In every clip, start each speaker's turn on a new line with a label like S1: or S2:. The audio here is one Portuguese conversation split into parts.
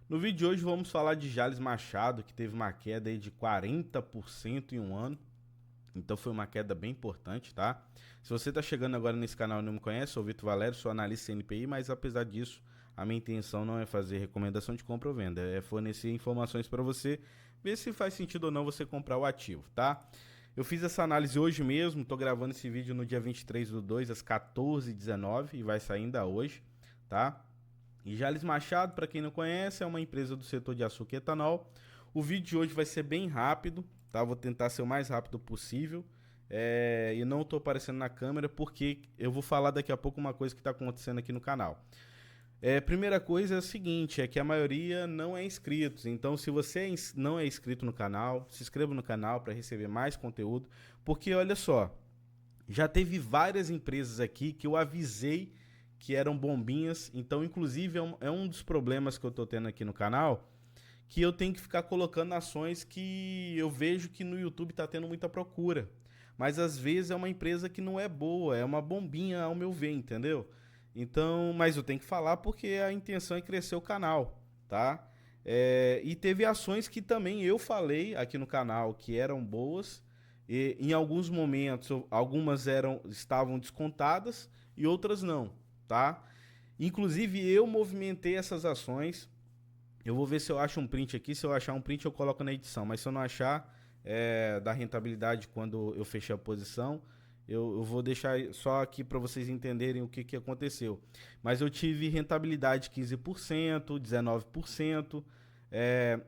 S1: No vídeo de hoje vamos falar de Jales Machado, que teve uma queda aí de 40% em um ano. Então foi uma queda bem importante, tá? Se você está chegando agora nesse canal e não me conhece, sou o Vitor Valério, sou analista CNPI, mas apesar disso, a minha intenção não é fazer recomendação de compra ou venda, é fornecer informações para você, ver se faz sentido ou não você comprar o ativo, tá? Eu fiz essa análise hoje mesmo, tô gravando esse vídeo no dia 23/2 às 14h19 e vai sair ainda hoje, tá? E Jales Machado, para quem não conhece, é uma empresa do setor de açúcar e etanol. O vídeo de hoje vai ser bem rápido, tá? Vou tentar ser o mais rápido possível. E não estou aparecendo na câmera porque eu vou falar daqui a pouco uma coisa que está acontecendo aqui no canal. Primeira coisa é o seguinte, é que a maioria não é inscrito. Então, se você não é inscrito no canal, se inscreva no canal para receber mais conteúdo. Porque, olha só, já teve várias empresas aqui que eu avisei que eram bombinhas. Então, inclusive, é um dos problemas que eu estou tendo aqui no canal, que eu tenho que ficar colocando ações que eu vejo que no YouTube está tendo muita procura. Mas às vezes é uma empresa que não é boa, é uma bombinha ao meu ver, entendeu? Então, mas eu tenho que falar porque a intenção é crescer o canal, tá? E teve ações que também eu falei aqui no canal que eram boas. E em alguns momentos, algumas estavam descontadas e outras não, tá? Inclusive eu movimentei essas ações. Eu vou ver se eu acho um print aqui. Se eu achar um print, eu coloco na edição. Mas se eu não achar, da rentabilidade quando eu fechei a posição, eu vou deixar só aqui para vocês entenderem o que aconteceu. Mas eu tive rentabilidade 15%, 19%.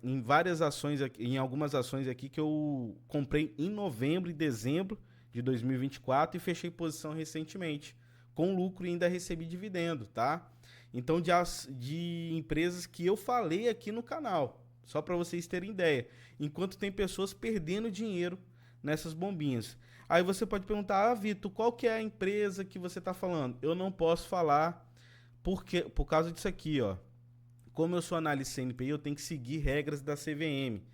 S1: Em várias ações, em algumas ações aqui que eu comprei em novembro e dezembro de 2024 e fechei posição recentemente, com lucro e ainda recebi dividendo, tá? Então, de empresas que eu falei aqui no canal, só para vocês terem ideia, enquanto tem pessoas perdendo dinheiro nessas bombinhas. Aí você pode perguntar, Vitor, qual que é a empresa que você está falando? Eu não posso falar por causa disso aqui, ó. Como eu sou analista CNPI, eu tenho que seguir regras da CVM.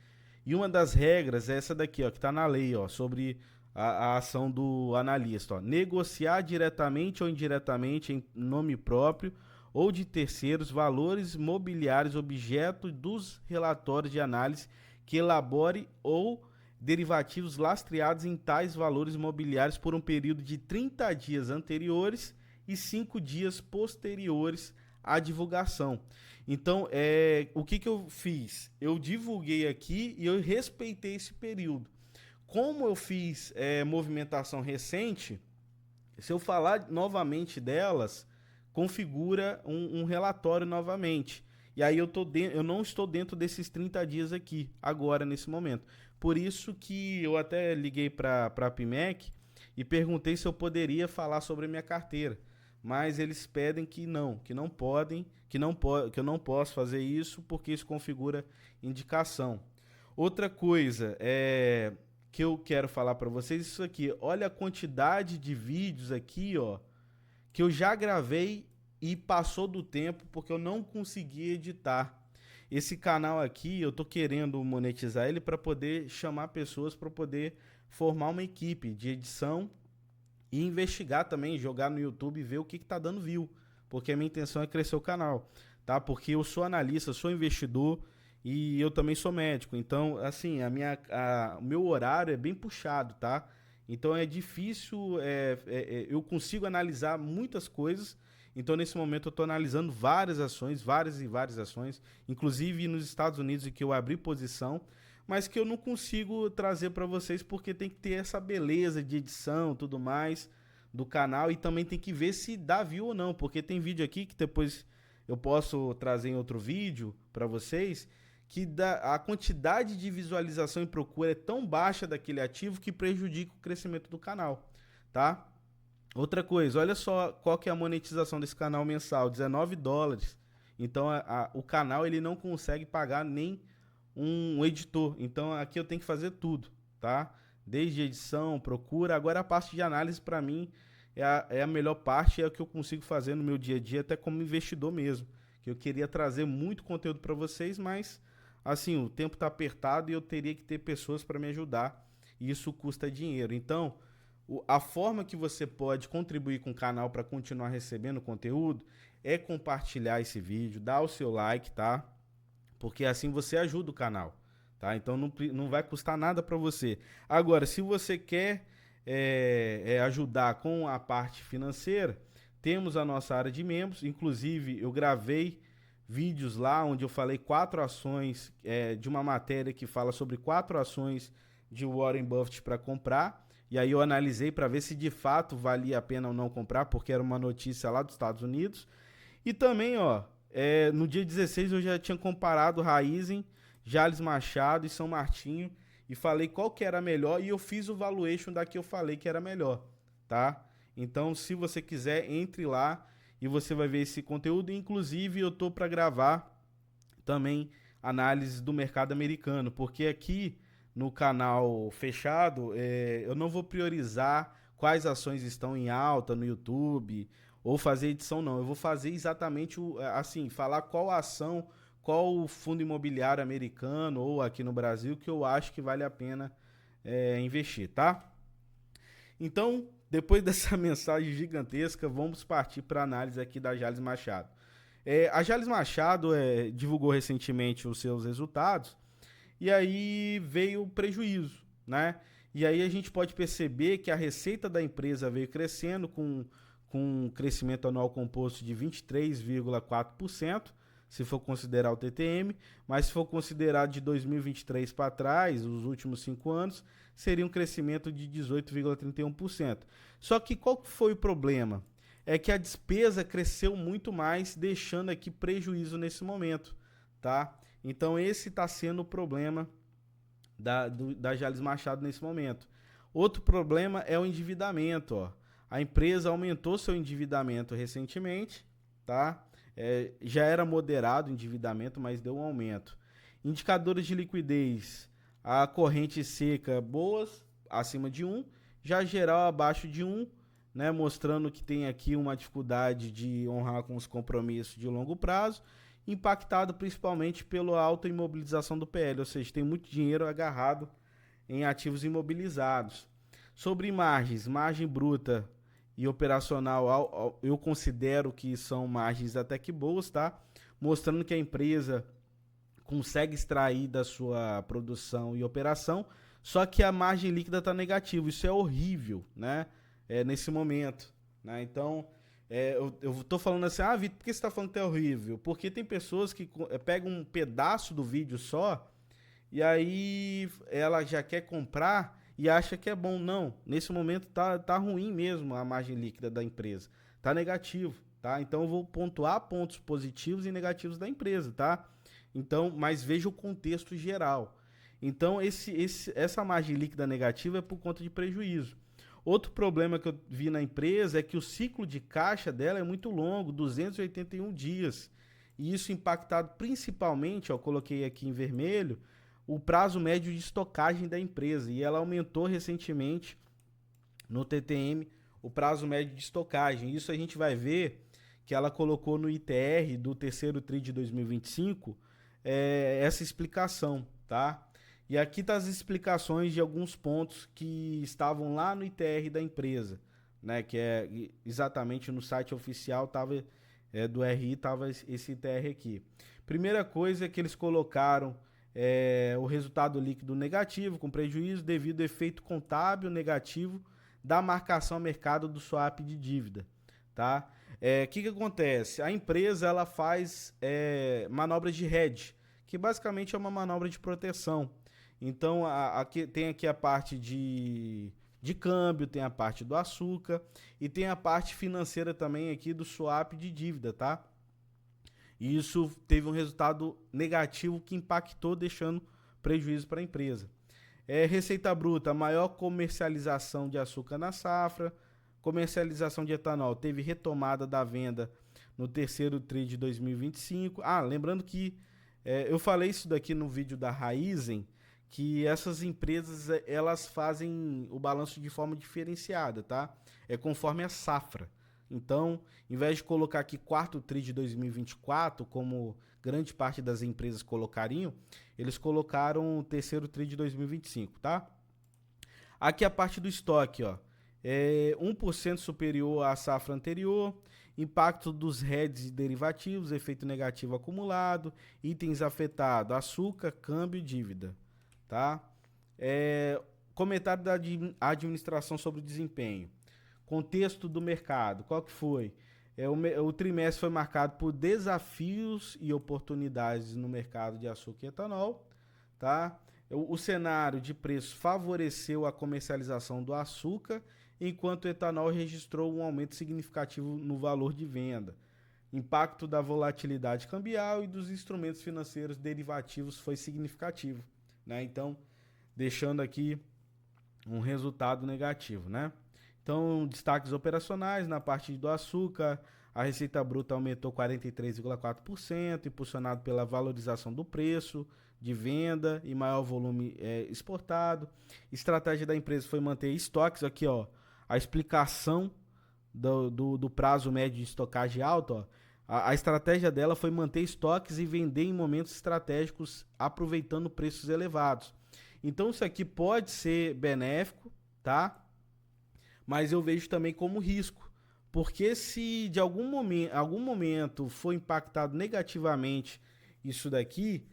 S1: E uma das regras é essa daqui, ó, que está na lei, ó, sobre a ação do analista. Ó. Negociar diretamente ou indiretamente em nome próprio ou de terceiros valores mobiliários objeto dos relatórios de análise que elabore ou derivativos lastreados em tais valores mobiliários por um período de 30 dias anteriores e 5 dias posteriores à divulgação. Então, o que eu fiz? Eu divulguei aqui e eu respeitei esse período. Como eu fiz movimentação recente, se eu falar novamente delas, configura um relatório novamente. E aí eu não estou dentro desses 30 dias aqui, agora, nesse momento. Por isso que eu até liguei para a PMEC e perguntei se eu poderia falar sobre a minha carteira. Mas eles pedem que não podem, que eu não posso fazer isso porque isso configura indicação. Outra coisa que eu quero falar para vocês isso aqui. Olha a quantidade de vídeos aqui, ó, que eu já gravei e passou do tempo porque eu não consegui editar. Esse canal aqui, eu tô querendo monetizar ele para poder chamar pessoas para poder formar uma equipe de edição e investigar também, jogar no YouTube e ver o que tá dando view, porque a minha intenção é crescer o canal, tá? Porque eu sou analista, sou investidor e eu também sou médico, então, assim, o meu horário é bem puxado, tá? Então é difícil, eu consigo analisar muitas coisas, então nesse momento eu estou analisando várias ações, várias e várias ações, inclusive nos Estados Unidos em que eu abri posição, mas que eu não consigo trazer para vocês porque tem que ter essa beleza de edição, tudo mais do canal e também tem que ver se dá view ou não, porque tem vídeo aqui que depois eu posso trazer em outro vídeo para vocês que a quantidade de visualização e procura é tão baixa daquele ativo que prejudica o crescimento do canal, tá? Outra coisa, olha só qual que é a monetização desse canal mensal, US$ 19. Então o canal ele não consegue pagar nem um editor. Então aqui eu tenho que fazer tudo, tá? Desde edição, procura. Agora a parte de análise para mim é a melhor parte, é o que eu consigo fazer no meu dia a dia, até como investidor mesmo. Que eu queria trazer muito conteúdo para vocês, mas assim, o tempo está apertado e eu teria que ter pessoas para me ajudar. E isso custa dinheiro. Então, a forma que você pode contribuir com o canal para continuar recebendo conteúdo é compartilhar esse vídeo, dar o seu like, tá? porque assim você ajuda o canal, tá? Então não vai custar nada para você. Agora, se você quer ajudar com a parte financeira, temos a nossa área de membros. Inclusive, eu gravei vídeos lá onde eu falei 4 ações de uma matéria que fala sobre 4 ações de Warren Buffett para comprar. E aí eu analisei para ver se de fato valia a pena ou não comprar, porque era uma notícia lá dos Estados Unidos. E também, ó, no dia 16 eu já tinha comparado Raizen, Jalles Machado e São Martinho e falei qual que era melhor e eu fiz o valuation da que eu falei que era melhor, tá? Então, se você quiser, entre lá e você vai ver esse conteúdo. Inclusive, eu tô para gravar também análise do mercado americano, porque aqui no canal fechado, eu não vou priorizar quais ações estão em alta no YouTube ou fazer edição, não. Eu vou fazer exatamente assim, falar qual ação, qual o fundo imobiliário americano ou aqui no Brasil que eu acho que vale a pena investir, tá? Então, depois dessa mensagem gigantesca, vamos partir para a análise aqui da Jalles Machado. A Jalles Machado divulgou recentemente os seus resultados e aí veio prejuízo, né? E aí a gente pode perceber que a receita da empresa veio crescendo com um crescimento anual composto de 23,4%, se for considerar o TTM, mas se for considerar de 2023 para trás, os últimos 5 anos, seria um crescimento de 18,31%. Só que qual foi o problema? É que a despesa cresceu muito mais, deixando aqui prejuízo nesse momento, tá? Então esse está sendo o problema da Jalles Machado nesse momento. Outro problema é o endividamento, ó. A empresa aumentou seu endividamento recentemente, tá? Já era moderado o endividamento, mas deu um aumento. Indicadores de liquidez, a corrente seca boas, acima de 1, já geral abaixo de 1, né, mostrando que tem aqui uma dificuldade de honrar com os compromissos de longo prazo, impactado principalmente pela alta imobilização do PL, ou seja, tem muito dinheiro agarrado em ativos imobilizados. Sobre margens, margem bruta e operacional, eu considero que são margens até que boas, tá? Mostrando que a empresa consegue extrair da sua produção e operação, só que a margem líquida está negativa. Isso é horrível, né? Nesse momento, né? Então, eu tô falando assim, Vitor, por que você está falando que é horrível? Porque tem pessoas que pegam um pedaço do vídeo só e aí ela já quer comprar e acha que é bom. Não, nesse momento tá ruim mesmo a margem líquida da empresa, tá negativo, tá? Então eu vou pontuar pontos positivos e negativos da empresa, tá? Então, mas veja o contexto geral. Então essa margem líquida negativa é por conta de prejuízo. Outro problema que eu vi na empresa é que o ciclo de caixa dela é muito longo, 281 dias. E isso impactado principalmente, ó, coloquei aqui em vermelho, o prazo médio de estocagem da empresa. E ela aumentou recentemente no TTM o prazo médio de estocagem. Isso a gente vai ver que ela colocou no ITR do terceiro TRI de 2025 essa explicação, tá? E aqui tá as explicações de alguns pontos que estavam lá no ITR da empresa, né? Que é exatamente no site oficial do RI tava esse ITR aqui. Primeira coisa é que eles colocaram o resultado líquido negativo, com prejuízo devido ao efeito contábil negativo da marcação a mercado do swap de dívida, tá? Que acontece? A empresa ela faz manobras de hedge, que basicamente é uma manobra de proteção. Então, tem aqui a parte de câmbio, tem a parte do açúcar e tem a parte financeira também aqui do swap de dívida, tá? E isso teve um resultado negativo que impactou, deixando prejuízo para a empresa. Receita bruta, maior comercialização de açúcar na safra, comercialização de etanol, teve retomada da venda no terceiro TRI de 2025. Lembrando que eu falei isso daqui no vídeo da Raizen, que essas empresas elas fazem o balanço de forma diferenciada, tá? Conforme a safra. Então, em vez de colocar aqui quarto TRI de 2024, como grande parte das empresas colocariam, eles colocaram o terceiro TRI de 2025, tá? Aqui a parte do estoque, ó, 1% superior à safra anterior impacto dos hedges e derivativos, efeito negativo acumulado, itens afetados, açúcar, câmbio e dívida, tá? Comentário da administração sobre o desempenho. Contexto do mercado, qual que foi? O trimestre foi marcado por desafios e oportunidades no mercado de açúcar e etanol, tá? O cenário de preço favoreceu a comercialização do açúcar, enquanto o etanol registrou um aumento significativo no valor de venda. Impacto da volatilidade cambial e dos instrumentos financeiros derivativos foi significativo, né? Então, deixando aqui um resultado negativo, né? Então, destaques operacionais, na parte do açúcar, a receita bruta aumentou 43,4%, impulsionado pela valorização do preço de venda e maior volume exportado. Estratégia da empresa foi manter estoques, aqui ó, a explicação do prazo médio de estocagem alto, ó. A estratégia dela foi manter estoques e vender em momentos estratégicos, aproveitando preços elevados. Então isso aqui pode ser benéfico, tá? Mas eu vejo também como risco, porque se de algum momento for impactado negativamente isso daqui,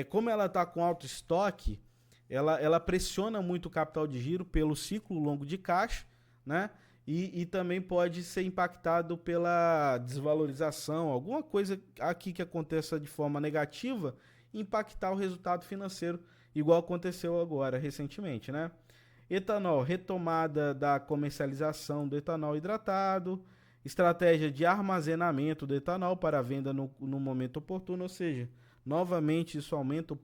S1: como ela está com alto estoque, ela pressiona muito o capital de giro pelo ciclo longo de caixa, né? E também pode ser impactado pela desvalorização, alguma coisa aqui que aconteça de forma negativa, impactar o resultado financeiro, igual aconteceu agora recentemente, né? Etanol, retomada da comercialização do etanol hidratado, estratégia de armazenamento do etanol para venda no momento oportuno, ou seja, novamente isso aumenta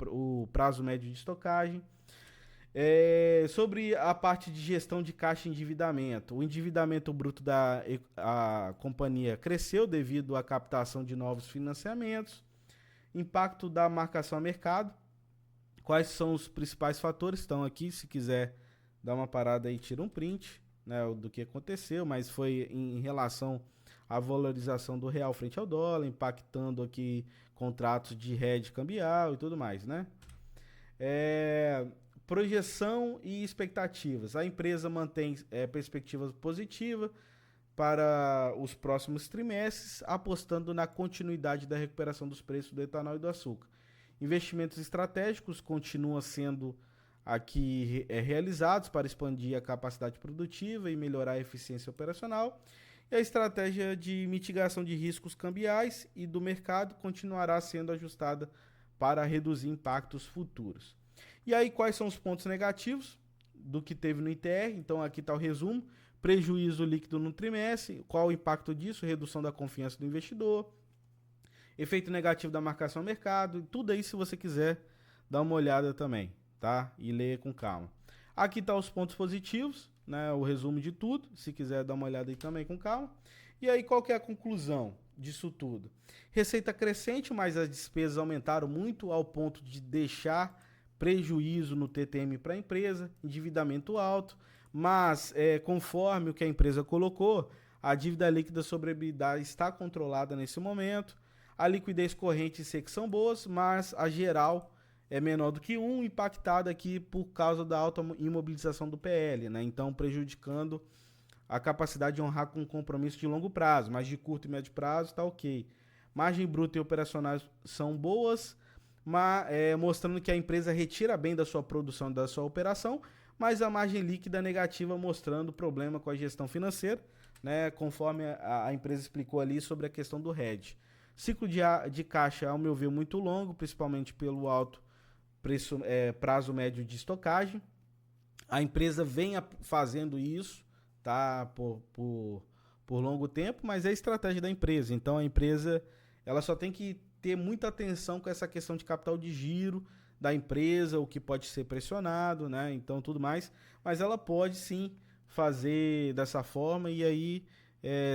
S1: o prazo médio de estocagem. Sobre a parte de gestão de caixa e endividamento, o endividamento bruto a companhia cresceu devido à captação de novos financiamentos, impacto da marcação a mercado. Quais são os principais fatores? Estão aqui, se quiser dar uma parada aí, tira um print, né, do que aconteceu, mas foi em relação à valorização do real frente ao dólar, impactando aqui contratos de hedge cambial e tudo mais, né? Projeção e expectativas. A empresa mantém perspectivas positivas para os próximos trimestres, apostando na continuidade da recuperação dos preços do etanol e do açúcar. Investimentos estratégicos continuam sendo aqui realizados para expandir a capacidade produtiva e melhorar a eficiência operacional. E a estratégia de mitigação de riscos cambiais e do mercado continuará sendo ajustada para reduzir impactos futuros. E aí, quais são os pontos negativos do que teve no ITR? Então, aqui está o resumo. Prejuízo líquido no trimestre. Qual o impacto disso? Redução da confiança do investidor. Efeito negativo da marcação ao mercado, tudo aí se você quiser dar uma olhada também, tá? E ler com calma. Aqui tá os pontos positivos, né? O resumo de tudo, se quiser dar uma olhada aí também com calma. E aí qual que é a conclusão disso tudo? Receita crescente, mas as despesas aumentaram muito ao ponto de deixar prejuízo no TTM para a empresa, endividamento alto, mas conforme o que a empresa colocou, a dívida líquida sobre a EBITDA está controlada nesse momento. A liquidez corrente e seca são boas, mas a geral é menor do que 1, impactada aqui por causa da alta imobilização do PL, né? Então prejudicando a capacidade de honrar com compromisso de longo prazo, mas de curto e médio prazo está ok. Margem bruta e operacionais são boas, mostrando que a empresa retira bem da sua produção e da sua operação, mas a margem líquida negativa mostrando problema com a gestão financeira, né? Conforme a empresa explicou ali sobre a questão do hedge. Ciclo de caixa, ao meu ver, muito longo, principalmente pelo alto prazo médio de estocagem. A empresa vem fazendo isso, tá, por longo tempo, mas é a estratégia da empresa. Então a empresa ela só tem que ter muita atenção com essa questão de capital de giro da empresa, o que pode ser pressionado, né? Então tudo mais. Mas ela pode sim fazer dessa forma e aí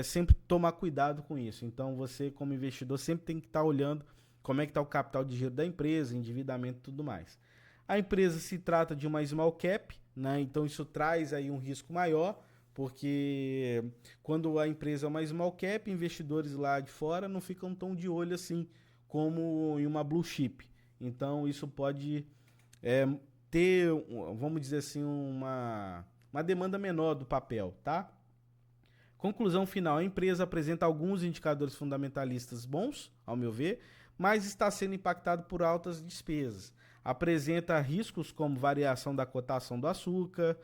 S1: sempre tomar cuidado com isso. Então você, como investidor, sempre tem que estar olhando como é que está o capital de giro da empresa, endividamento e tudo mais. A empresa se trata de uma small cap, né? Então isso traz aí um risco maior, porque quando a empresa é uma small cap, investidores lá de fora não ficam tão de olho assim como em uma blue chip. Então isso pode ter, vamos dizer assim, uma demanda menor do papel, tá? Conclusão final, a empresa apresenta alguns indicadores fundamentalistas bons, ao meu ver, mas está sendo impactado por altas despesas. Apresenta riscos como variação da cotação do açúcar,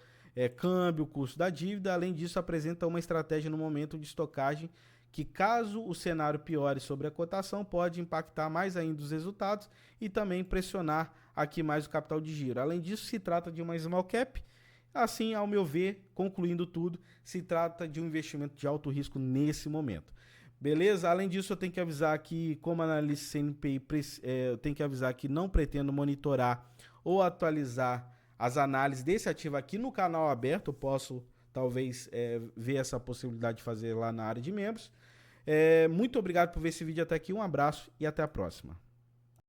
S1: câmbio, custo da dívida. Além disso, apresenta uma estratégia no momento de estocagem que, caso o cenário piore sobre a cotação, pode impactar mais ainda os resultados e também pressionar aqui mais o capital de giro. Além disso, se trata de uma small cap. Assim, ao meu ver, concluindo tudo, se trata de um investimento de alto risco nesse momento. Beleza? Além disso, eu tenho que avisar que, como analista CNPI, eu tenho que avisar que não pretendo monitorar ou atualizar as análises desse ativo aqui no canal aberto. Eu posso, talvez, ver essa possibilidade de fazer lá na área de membros. Muito obrigado por ver esse vídeo até aqui. Um abraço e até a próxima.